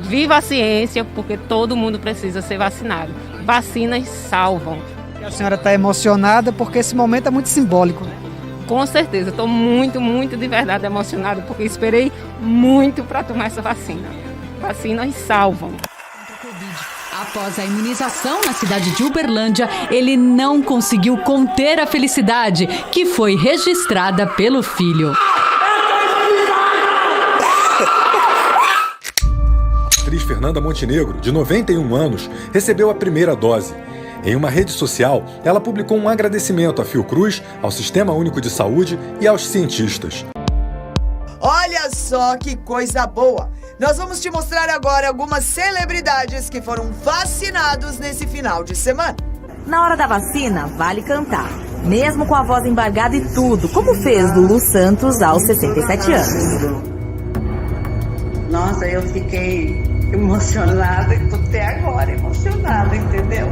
Viva a ciência, porque todo mundo precisa ser vacinado. Vacinas salvam. A senhora está emocionada porque esse momento é muito simbólico, né? Com certeza, estou muito, muito de verdade emocionada, porque esperei muito para tomar essa vacina. Vacinas salvam. Após a imunização na cidade de Uberlândia, ele não conseguiu conter a felicidade que foi registrada pelo filho. A atriz Fernanda Montenegro, de 91 anos, recebeu a primeira dose. Em uma rede social, ela publicou um agradecimento à Fiocruz, ao Sistema Único de Saúde e aos cientistas. Olha só que coisa boa! Nós vamos te mostrar agora algumas celebridades que foram vacinados nesse final de semana. Na hora da vacina, vale cantar, mesmo com a voz embargada e tudo, como fez Lulu Santos aos 67 anos. Nossa, eu fiquei emocionada e tô até agora emocionada, entendeu?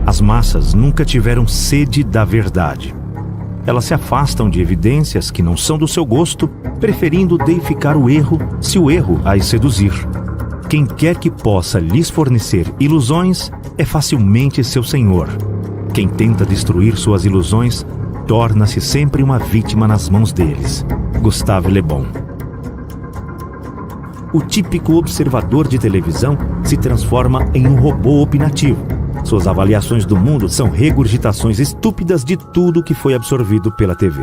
As massas nunca tiveram sede da verdade. Elas se afastam de evidências que não são do seu gosto, preferindo deificar o erro se o erro as seduzir. Quem quer que possa lhes fornecer ilusões é facilmente seu senhor. Quem tenta destruir suas ilusões torna-se sempre uma vítima nas mãos deles. Gustave Le Bon. O típico observador de televisão se transforma em um robô opinativo. Suas avaliações do mundo são regurgitações estúpidas de tudo que foi absorvido pela TV.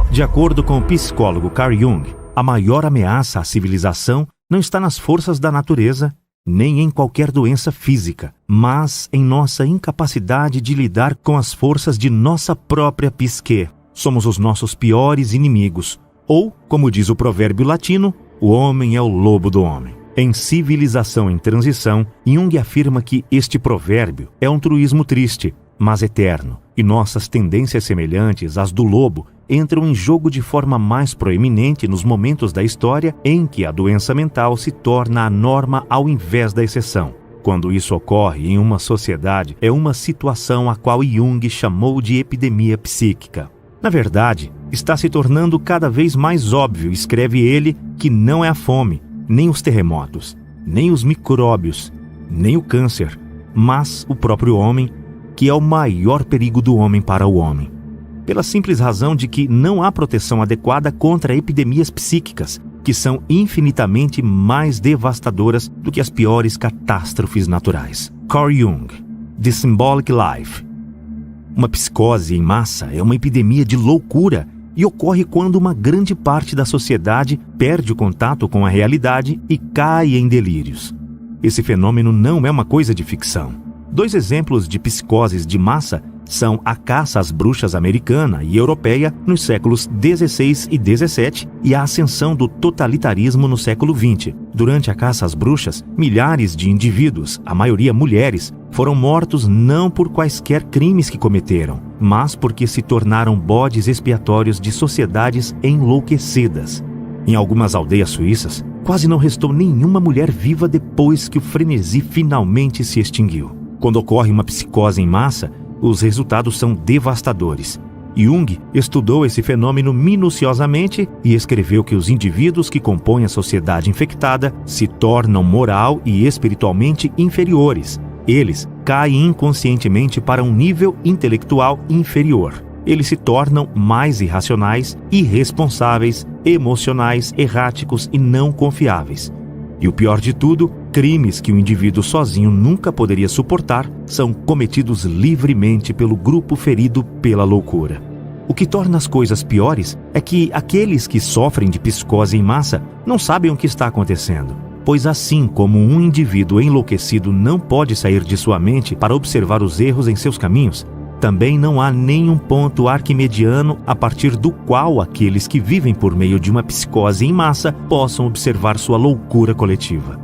De acordo com o psicólogo Carl Jung, a maior ameaça à civilização não está nas forças da natureza, nem em qualquer doença física, mas em nossa incapacidade de lidar com as forças de nossa própria psique. Somos os nossos piores inimigos, ou, como diz o provérbio latino, o homem é o lobo do homem. Em Civilização em Transição, Jung afirma que este provérbio é um truísmo triste, mas eterno, e nossas tendências semelhantes às do lobo entram em jogo de forma mais proeminente nos momentos da história em que a doença mental se torna a norma ao invés da exceção. Quando isso ocorre em uma sociedade, é uma situação a qual Jung chamou de epidemia psíquica. Na verdade, está se tornando cada vez mais óbvio, escreve ele, que não é a fome, nem os terremotos, nem os micróbios, nem o câncer, mas o próprio homem, que é o maior perigo do homem para o homem. Pela simples razão de que não há proteção adequada contra epidemias psíquicas, que são infinitamente mais devastadoras do que as piores catástrofes naturais. Carl Jung, The Symbolic Life. Uma psicose em massa é uma epidemia de loucura e ocorre quando uma grande parte da sociedade perde o contato com a realidade e cai em delírios. Esse fenômeno não é uma coisa de ficção. 2 exemplos de psicoses de massa são a caça às bruxas americana e europeia nos séculos XVI e XVII e a ascensão do totalitarismo no século XX. Durante a caça às bruxas, milhares de indivíduos, a maioria mulheres, foram mortos não por quaisquer crimes que cometeram, mas porque se tornaram bodes expiatórios de sociedades enlouquecidas. Em algumas aldeias suíças, quase não restou nenhuma mulher viva depois que o frenesi finalmente se extinguiu. Quando ocorre uma psicose em massa, os resultados são devastadores. Jung estudou esse fenômeno minuciosamente e escreveu que os indivíduos que compõem a sociedade infectada se tornam moral e espiritualmente inferiores. Eles caem inconscientemente para um nível intelectual inferior. Eles se tornam mais irracionais, irresponsáveis, emocionais, erráticos e não confiáveis. E o pior de tudo, crimes que o indivíduo sozinho nunca poderia suportar são cometidos livremente pelo grupo ferido pela loucura. O que torna as coisas piores é que aqueles que sofrem de psicose em massa não sabem o que está acontecendo. Pois assim como um indivíduo enlouquecido não pode sair de sua mente para observar os erros em seus caminhos, também não há nenhum ponto arquimediano a partir do qual aqueles que vivem por meio de uma psicose em massa possam observar sua loucura coletiva.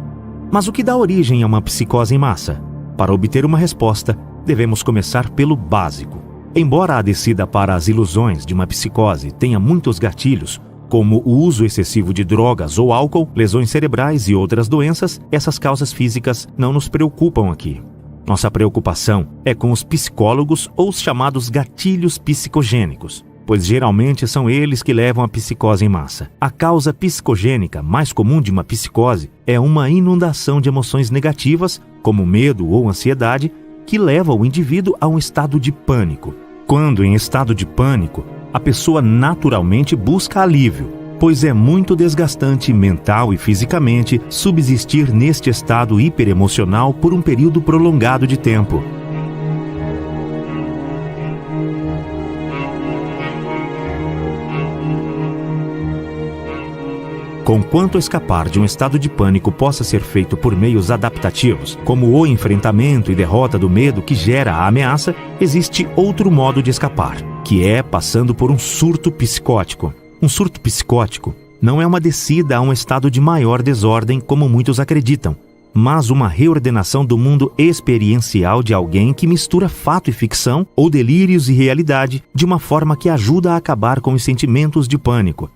Mas o que dá origem a uma psicose em massa? Para obter uma resposta, Devemos começar pelo básico. Embora a descida para as ilusões de uma psicose tenha muitos gatilhos, como o uso excessivo de drogas ou álcool, lesões cerebrais e outras doenças, essas causas físicas não nos preocupam aqui. Nossa preocupação é com os psicólogos ou os chamados gatilhos psicogênicos, pois geralmente são eles que levam à psicose em massa. A causa psicogênica mais comum de uma psicose é uma inundação de emoções negativas, como medo ou ansiedade, que leva o indivíduo a um estado de pânico. Quando em estado de pânico, a pessoa naturalmente busca alívio, pois é muito desgastante mental e fisicamente subsistir neste estado hiperemocional por um período prolongado de tempo. Conquanto escapar de um estado de pânico possa ser feito por meios adaptativos, como o enfrentamento e derrota do medo que gera a ameaça, existe outro modo de escapar, que é passando por um surto psicótico. Um surto psicótico não é uma descida a um estado de maior desordem, como muitos acreditam, mas uma reordenação do mundo experiencial de alguém que mistura fato e ficção, ou delírios e realidade, de uma forma que ajuda a acabar com os sentimentos de pânico.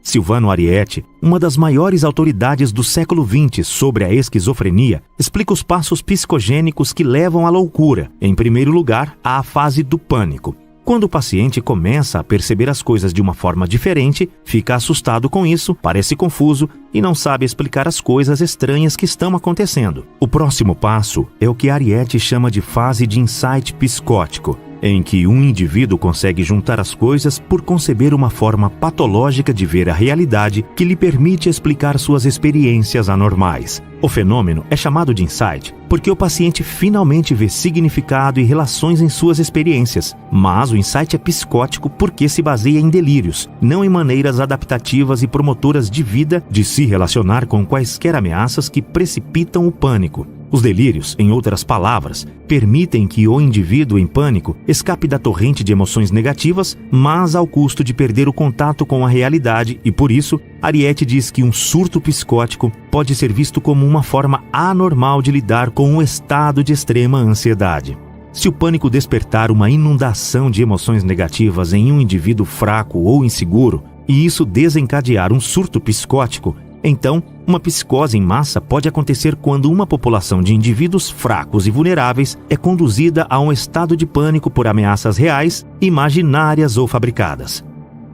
Silvano Ariete, uma das maiores autoridades do século XX sobre a esquizofrenia, explica os passos psicogênicos que levam à loucura. Em primeiro lugar, à fase do pânico. Quando o paciente começa a perceber as coisas de uma forma diferente, fica assustado com isso, parece confuso e não sabe explicar as coisas estranhas que estão acontecendo. O próximo passo é o que Ariete chama de fase de insight psicótico, em que um indivíduo consegue juntar as coisas por conceber uma forma patológica de ver a realidade que lhe permite explicar suas experiências anormais. O fenômeno é chamado de insight porque o paciente finalmente vê significado e relações em suas experiências, mas o insight é psicótico porque se baseia em delírios, não em maneiras adaptativas e promotoras de vida de se relacionar com quaisquer ameaças que precipitam o pânico. Os delírios, em outras palavras, permitem que o indivíduo em pânico escape da torrente de emoções negativas, mas ao custo de perder o contato com a realidade e, por isso, Ariete diz que um surto psicótico pode ser visto como uma forma anormal de lidar com um estado de extrema ansiedade. Se o pânico despertar uma inundação de emoções negativas em um indivíduo fraco ou inseguro, e isso desencadear um surto psicótico, então, uma psicose em massa pode acontecer quando uma população de indivíduos fracos e vulneráveis é conduzida a um estado de pânico por ameaças reais, imaginárias ou fabricadas.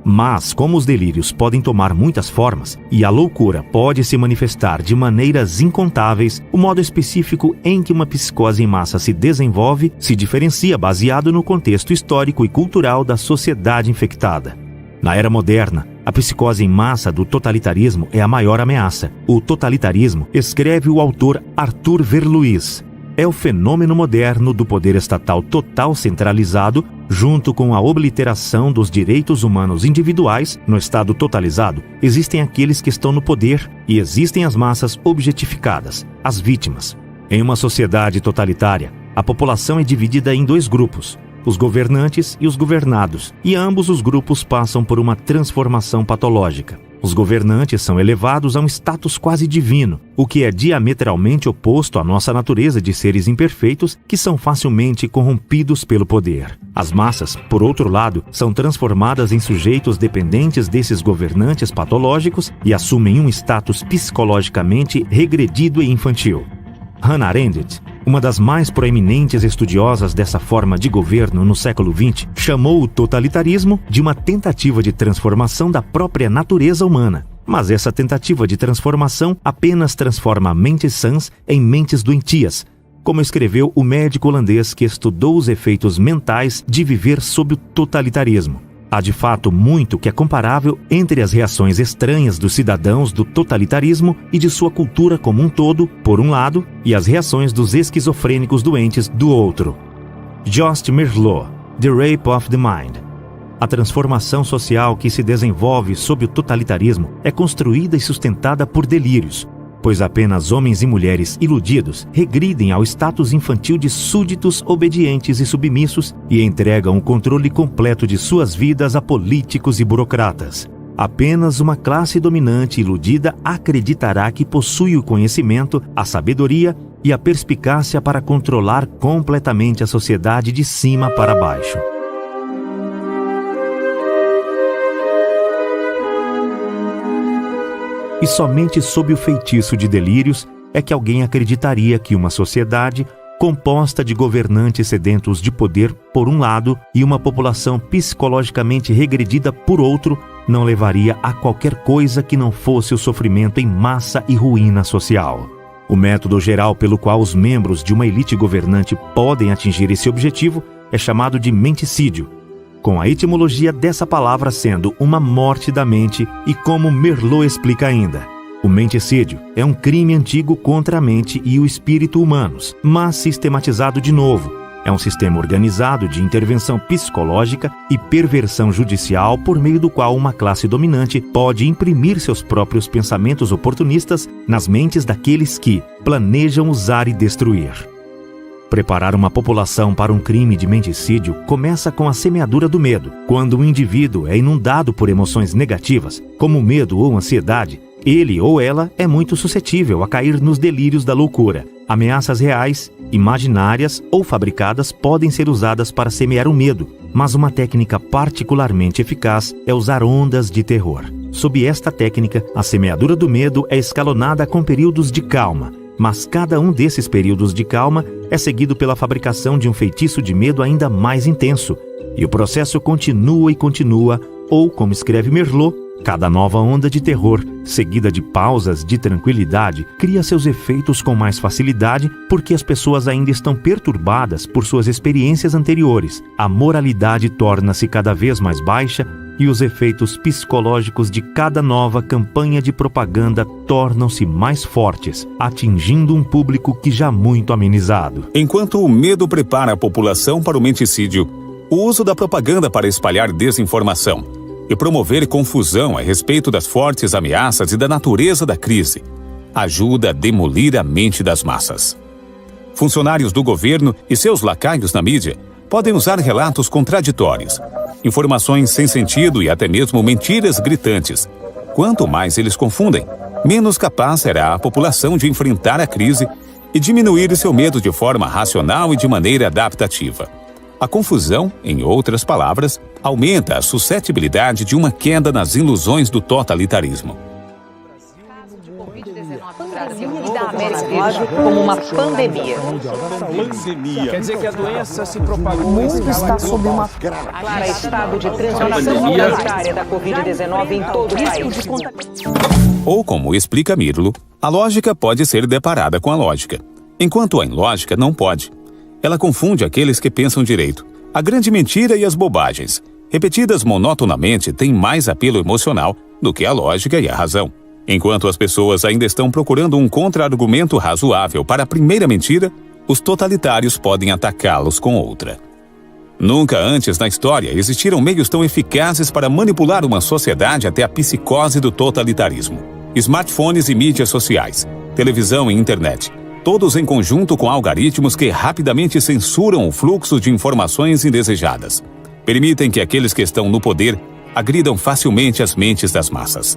Mas, como os delírios podem tomar muitas formas e a loucura pode se manifestar de maneiras incontáveis, o modo específico em que uma psicose em massa se desenvolve se diferencia baseado no contexto histórico e cultural da sociedade infectada. Na era moderna, a psicose em massa do totalitarismo é a maior ameaça. O totalitarismo, escreve o autor Arthur Verluis, é o fenômeno moderno do poder estatal total centralizado, junto com a obliteração dos direitos humanos individuais. No estado totalizado, existem aqueles que estão no poder e existem as massas objetificadas, as vítimas. Em uma sociedade totalitária, a população é dividida em dois grupos: os governantes e os governados, e ambos os grupos passam por uma transformação patológica. Os governantes são elevados a um status quase divino, o que é diametralmente oposto à nossa natureza de seres imperfeitos que são facilmente corrompidos pelo poder. As massas, por outro lado, são transformadas em sujeitos dependentes desses governantes patológicos e assumem um status psicologicamente regredido e infantil. Hannah Arendt, uma das mais proeminentes estudiosas dessa forma de governo no século XX, chamou o totalitarismo de uma tentativa de transformação da própria natureza humana. Mas essa tentativa de transformação apenas transforma mentes sãs em mentes doentias, como escreveu o médico holandês que estudou os efeitos mentais de viver sob o totalitarismo. Há de fato muito que é comparável entre as reações estranhas dos cidadãos do totalitarismo e de sua cultura como um todo, por um lado, e as reações dos esquizofrênicos doentes, do outro. Jost Meerloo, The Rape of the Mind. A transformação social que se desenvolve sob o totalitarismo é construída e sustentada por delírios, pois apenas homens e mulheres iludidos regridem ao status infantil de súditos obedientes e submissos e entregam o controle completo de suas vidas a políticos e burocratas. Apenas uma classe dominante iludida acreditará que possui o conhecimento, a sabedoria e a perspicácia para controlar completamente a sociedade de cima para baixo. E somente sob o feitiço de delírios é que alguém acreditaria que uma sociedade composta de governantes sedentos de poder por um lado e uma população psicologicamente regredida por outro não levaria a qualquer coisa que não fosse o sofrimento em massa e ruína social. O método geral pelo qual os membros de uma elite governante podem atingir esse objetivo é chamado de menticídio, com a etimologia dessa palavra sendo uma morte da mente e como Merleau explica ainda. O menticídio é um crime antigo contra a mente e o espírito humanos, mas sistematizado de novo. É um sistema organizado de intervenção psicológica e perversão judicial por meio do qual uma classe dominante pode imprimir seus próprios pensamentos oportunistas nas mentes daqueles que planejam usar e destruir. Preparar uma população para um crime de menticídio começa com a semeadura do medo. Quando o indivíduo é inundado por emoções negativas, como medo ou ansiedade, ele ou ela é muito suscetível a cair nos delírios da loucura. Ameaças reais, imaginárias ou fabricadas podem ser usadas para semear o medo, mas uma técnica particularmente eficaz é usar ondas de terror. Sob esta técnica, a semeadura do medo é escalonada com períodos de calma, mas cada um desses períodos de calma é seguido pela fabricação de um feitiço de medo ainda mais intenso, e o processo continua e continua, ou, como escreve Merleau, cada nova onda de terror, seguida de pausas de tranquilidade, cria seus efeitos com mais facilidade porque as pessoas ainda estão perturbadas por suas experiências anteriores. A moralidade torna-se cada vez mais baixa e os efeitos psicológicos de cada nova campanha de propaganda tornam-se mais fortes, atingindo um público que já muito amenizado. Enquanto o medo prepara a população para o menticídio, o uso da propaganda para espalhar desinformação e promover confusão a respeito das fortes ameaças e da natureza da crise ajuda a demolir a mente das massas. Funcionários do governo e seus lacaios na mídia podem usar relatos contraditórios, informações sem sentido e até mesmo mentiras gritantes. Quanto mais eles confundem, menos capaz será a população de enfrentar a crise e diminuir seu medo de forma racional e de maneira adaptativa. A confusão, em outras palavras, aumenta a suscetibilidade de uma queda nas ilusões do totalitarismo. Da América como uma pandemia. Quer dizer que a doença se propagou. O mundo está sob uma clara estado de transmissão comunitária da Covid-19 em todo o país. Ou, como explica Merleau, a lógica pode ser deparada com a lógica, enquanto a ilógica não pode. Ela confunde aqueles que pensam direito. A grande mentira e as bobagens, repetidas monotonamente, têm mais apelo emocional do que a lógica e a razão. Enquanto as pessoas ainda estão procurando um contra-argumento razoável para a primeira mentira, os totalitários podem atacá-los com outra. Nunca antes na história existiram meios tão eficazes para manipular uma sociedade até a psicose do totalitarismo. Smartphones e mídias sociais, televisão e internet, todos em conjunto com algoritmos que rapidamente censuram o fluxo de informações indesejadas. Permitem que aqueles que estão no poder agridam facilmente as mentes das massas.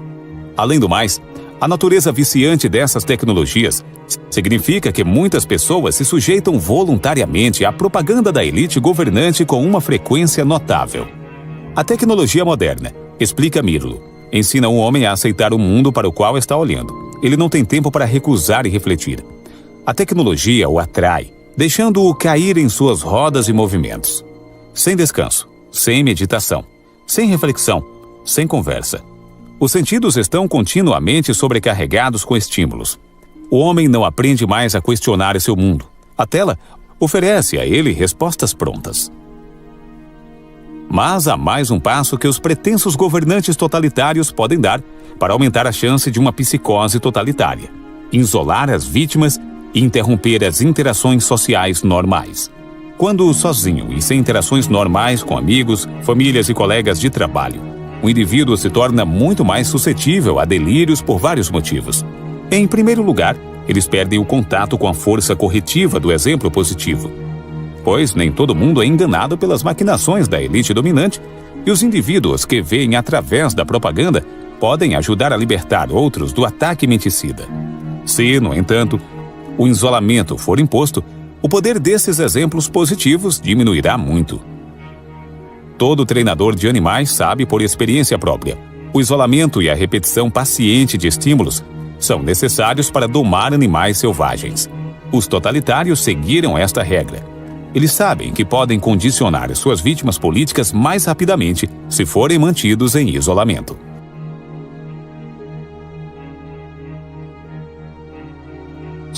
Além do mais, a natureza viciante dessas tecnologias significa que muitas pessoas se sujeitam voluntariamente à propaganda da elite governante com uma frequência notável. A tecnologia moderna, explica Merleau, ensina um homem a aceitar o mundo para o qual está olhando. Ele não tem tempo para recusar e refletir. A tecnologia o atrai, deixando-o cair em suas rodas e movimentos. Sem descanso, sem meditação, sem reflexão, sem conversa. Os sentidos estão continuamente sobrecarregados com estímulos. O homem não aprende mais a questionar seu mundo. A tela oferece a ele respostas prontas. Mas há mais um passo que os pretensos governantes totalitários podem dar para aumentar a chance de uma psicose totalitária: isolar as vítimas e interromper as interações sociais normais. Quando sozinho e sem interações normais com amigos, famílias e colegas de trabalho, o indivíduo se torna muito mais suscetível a delírios por vários motivos. Em primeiro lugar, eles perdem o contato com a força corretiva do exemplo positivo, pois nem todo mundo é enganado pelas maquinações da elite dominante, e os indivíduos que veem através da propaganda podem ajudar a libertar outros do ataque menticida. Se, no entanto, o isolamento for imposto, o poder desses exemplos positivos diminuirá muito. Todo treinador de animais sabe por experiência própria: o isolamento e a repetição paciente de estímulos são necessários para domar animais selvagens. Os totalitários seguiram esta regra. Eles sabem que podem condicionar suas vítimas políticas mais rapidamente se forem mantidos em isolamento.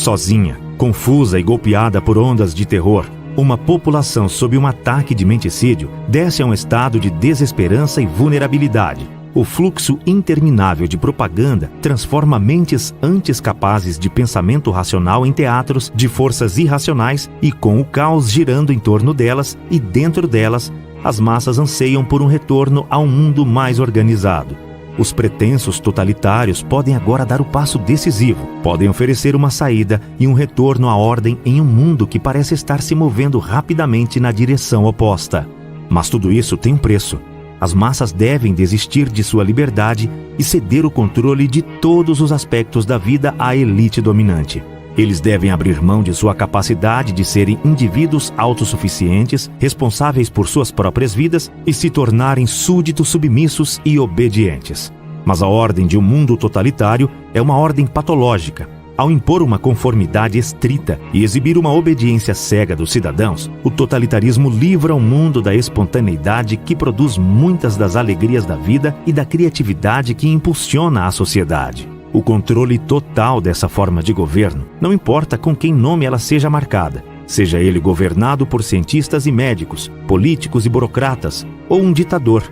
Sozinha, confusa e golpeada por ondas de terror, uma população sob um ataque de menticídio desce a um estado de desesperança e vulnerabilidade. O fluxo interminável de propaganda transforma mentes antes capazes de pensamento racional em teatros de forças irracionais e, com o caos girando em torno delas e dentro delas, as massas anseiam por um retorno a um mundo mais organizado. Os pretensos totalitários podem agora dar o passo decisivo, podem oferecer uma saída e um retorno à ordem em um mundo que parece estar se movendo rapidamente na direção oposta. Mas tudo isso tem um preço. As massas devem desistir de sua liberdade e ceder o controle de todos os aspectos da vida à elite dominante. Eles devem abrir mão de sua capacidade de serem indivíduos autossuficientes, responsáveis por suas próprias vidas e se tornarem súditos submissos e obedientes. Mas a ordem de um mundo totalitário é uma ordem patológica. Ao impor uma conformidade estrita e exibir uma obediência cega dos cidadãos, o totalitarismo livra o mundo da espontaneidade que produz muitas das alegrias da vida e da criatividade que impulsiona a sociedade. O controle total dessa forma de governo, não importa com quem nome ela seja marcada, seja ele governado por cientistas e médicos, políticos e burocratas, ou um ditador,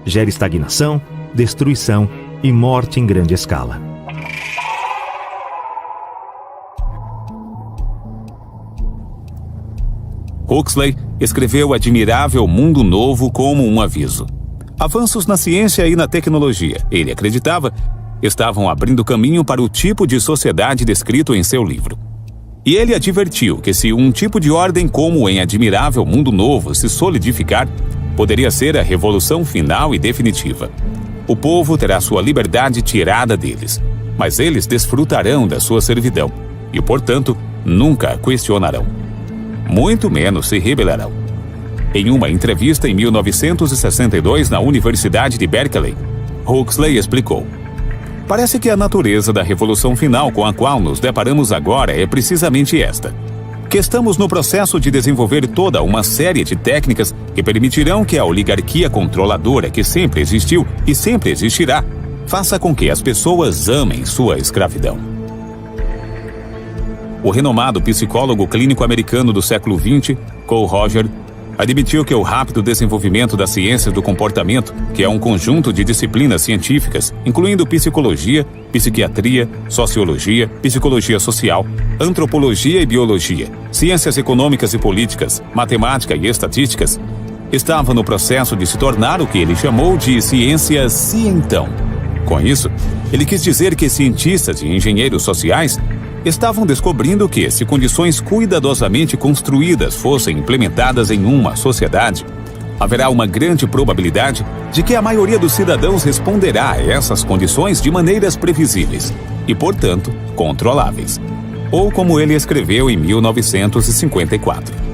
gera estagnação, destruição e morte em grande escala. Huxley escreveu o admirável Mundo Novo como um aviso. Avanços na ciência e na tecnologia, ele acreditava, estavam abrindo caminho para o tipo de sociedade descrito em seu livro. E ele advertiu que se um tipo de ordem como em Admirável Mundo Novo se solidificar, poderia ser a revolução final e definitiva. O povo terá sua liberdade tirada deles, mas eles desfrutarão da sua servidão e, portanto, nunca a questionarão. Muito menos se rebelarão. Em uma entrevista em 1962 na Universidade de Berkeley, Huxley explicou: parece que a natureza da revolução final com a qual nos deparamos agora é precisamente esta: que estamos no processo de desenvolver toda uma série de técnicas que permitirão que a oligarquia controladora que sempre existiu e sempre existirá faça com que as pessoas amem sua escravidão. O renomado psicólogo clínico americano do século XX, Cole Roger, admitiu que o rápido desenvolvimento da ciência do comportamento, que é um conjunto de disciplinas científicas, incluindo psicologia, psiquiatria, sociologia, psicologia social, antropologia e biologia, ciências econômicas e políticas, matemática e estatísticas, estava no processo de se tornar o que ele chamou de ciência cientão. Com isso, ele quis dizer que cientistas e engenheiros sociais estavam descobrindo que, se condições cuidadosamente construídas fossem implementadas em uma sociedade, haverá uma grande probabilidade de que a maioria dos cidadãos responderá a essas condições de maneiras previsíveis e, portanto, controláveis. Ou como ele escreveu em 1954.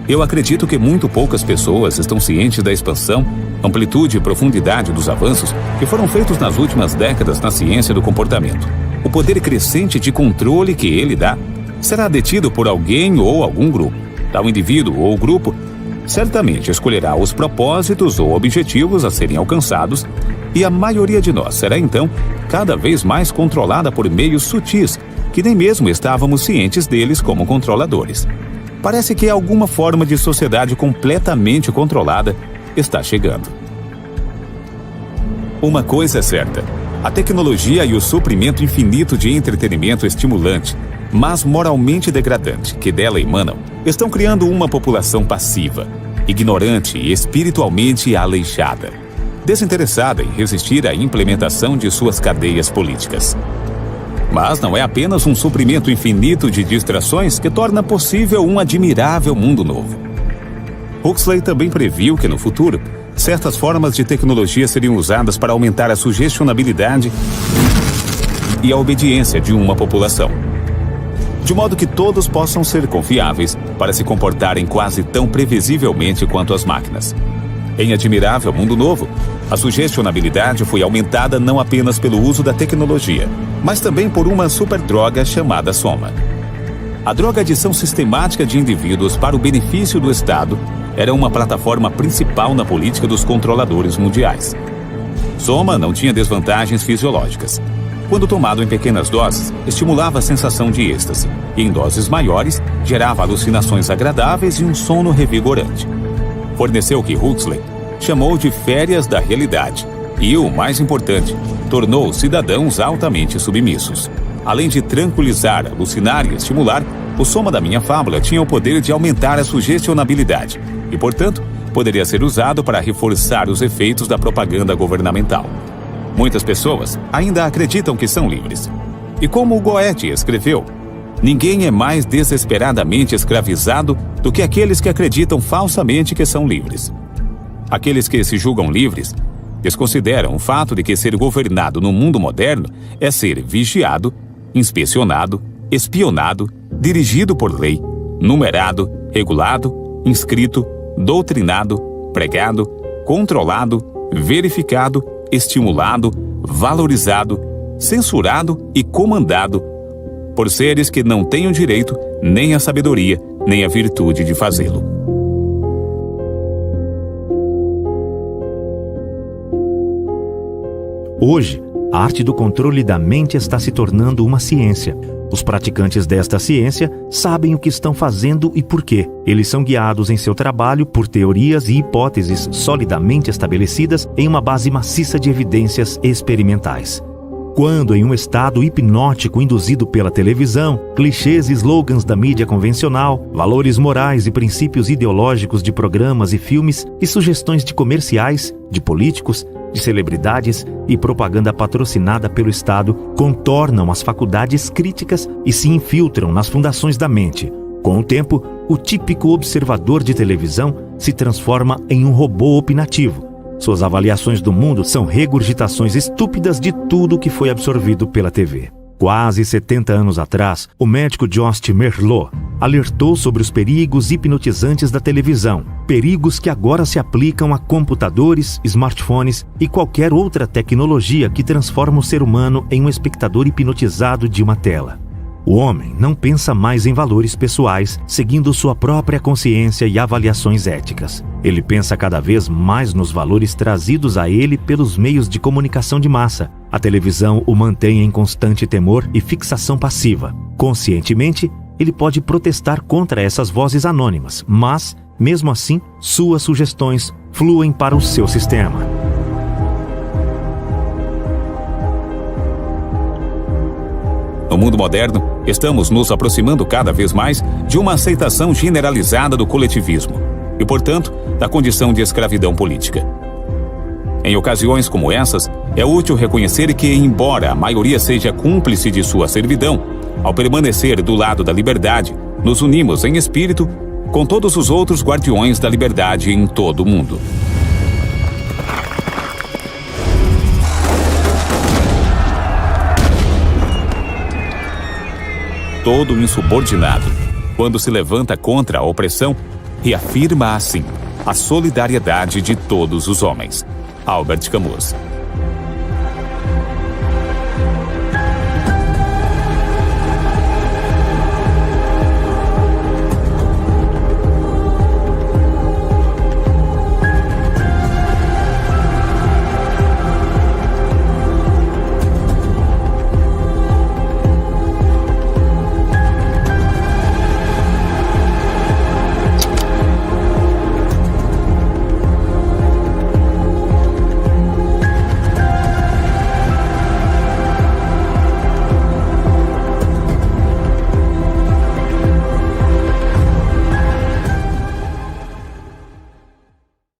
Eu acredito que muito poucas pessoas estão cientes da expansão, amplitude e profundidade dos avanços que foram feitos nas últimas décadas na ciência do comportamento. O poder crescente de controle que ele dá será detido por alguém ou algum grupo. Tal indivíduo ou grupo certamente escolherá os propósitos ou objetivos a serem alcançados e a maioria de nós será então cada vez mais controlada por meios sutis que nem mesmo estávamos cientes deles como controladores. Parece que alguma forma de sociedade completamente controlada está chegando. Uma coisa é certa: a tecnologia e o suprimento infinito de entretenimento estimulante, mas moralmente degradante, que dela emanam, estão criando uma população passiva, ignorante e espiritualmente aleijada, desinteressada em resistir à implementação de suas cadeias políticas. Mas não é apenas um suprimento infinito de distrações que torna possível um admirável mundo novo. Huxley também previu que no futuro, certas formas de tecnologia seriam usadas para aumentar a sugestionabilidade e a obediência de uma população. de modo que todos possam ser confiáveis para se comportarem quase tão previsivelmente quanto as máquinas. Em Admirável Mundo Novo, a sugestionabilidade foi aumentada não apenas pelo uso da tecnologia, mas também por uma superdroga chamada Soma. A drogadição sistemática de indivíduos para o benefício do Estado era uma plataforma principal na política dos controladores mundiais. Soma não tinha desvantagens fisiológicas. Quando tomado em pequenas doses, estimulava a sensação de êxtase, e em doses maiores, gerava alucinações agradáveis e um sono revigorante. Forneceu o que Huxley chamou de férias da realidade e, o mais importante, tornou os cidadãos altamente submissos. Além de tranquilizar, alucinar e estimular, o Soma da minha fábula tinha o poder de aumentar a sugestionabilidade e, portanto, poderia ser usado para reforçar os efeitos da propaganda governamental. Muitas pessoas ainda acreditam que são livres. E como o Goethe escreveu, ninguém é mais desesperadamente escravizado do que aqueles que acreditam falsamente que são livres. Aqueles que se julgam livres desconsideram o fato de que ser governado no mundo moderno é ser vigiado, inspecionado, espionado, dirigido por lei, numerado, regulado, inscrito, doutrinado, pregado, controlado, verificado, estimulado, valorizado, censurado e comandado por seres que não têm o direito, nem a sabedoria, nem a virtude de fazê-lo. Hoje, a arte do controle da mente está se tornando uma ciência. Os praticantes desta ciência sabem o que estão fazendo e por quê. Eles são guiados em seu trabalho por teorias e hipóteses solidamente estabelecidas em uma base maciça de evidências experimentais. Quando, em um estado hipnótico induzido pela televisão, clichês e slogans da mídia convencional, valores morais e princípios ideológicos de programas e filmes e sugestões de comerciais, de políticos, de celebridades e propaganda patrocinada pelo Estado contornam as faculdades críticas e se infiltram nas fundações da mente. Com o tempo, o típico observador de televisão se transforma em um robô opinativo. Suas avaliações do mundo são regurgitações estúpidas de tudo que foi absorvido pela TV. Quase 70 anos atrás, o médico Jost Merlot alertou sobre os perigos hipnotizantes da televisão, perigos que agora se aplicam a computadores, smartphones e qualquer outra tecnologia que transforma o ser humano em um espectador hipnotizado de uma tela. O homem não pensa mais em valores pessoais, seguindo sua própria consciência e avaliações éticas. Ele pensa cada vez mais nos valores trazidos a ele pelos meios de comunicação de massa. A televisão o mantém em constante temor e fixação passiva. Conscientemente, ele pode protestar contra essas vozes anônimas, mas, mesmo assim, suas sugestões fluem para o seu sistema. No mundo moderno, estamos nos aproximando cada vez mais de uma aceitação generalizada do coletivismo e, portanto, da condição de escravidão política. Em ocasiões como essas, é útil reconhecer que, embora a maioria seja cúmplice de sua servidão, ao permanecer do lado da liberdade, nos unimos em espírito com todos os outros guardiões da liberdade em todo o mundo. Todo insubordinado, quando se levanta contra a opressão, reafirma assim a solidariedade de todos os homens. Albert Camus.